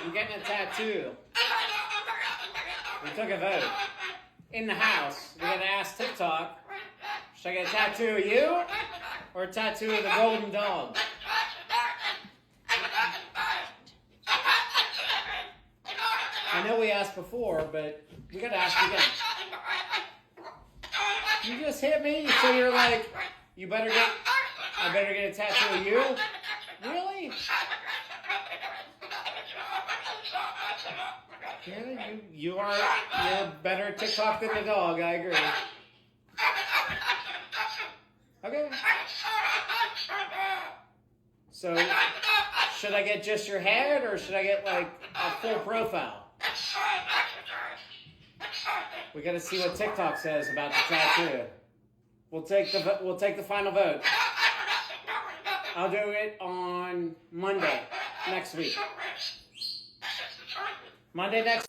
I'm getting a tattoo. We took a vote. In the house, we gotta ask TikTok, should I get a tattoo of you or a tattoo of the golden dog? I know we asked before, but we gotta ask again. You just hit me, so you're like, I better get a tattoo of you? Really? Yeah, you're better at TikTok than the dog, I agree. Okay. So, should I get just your head, or should I get like a full profile? We gotta see what TikTok says about the tattoo. We'll take the final vote. I'll do it on Monday next week. Monday next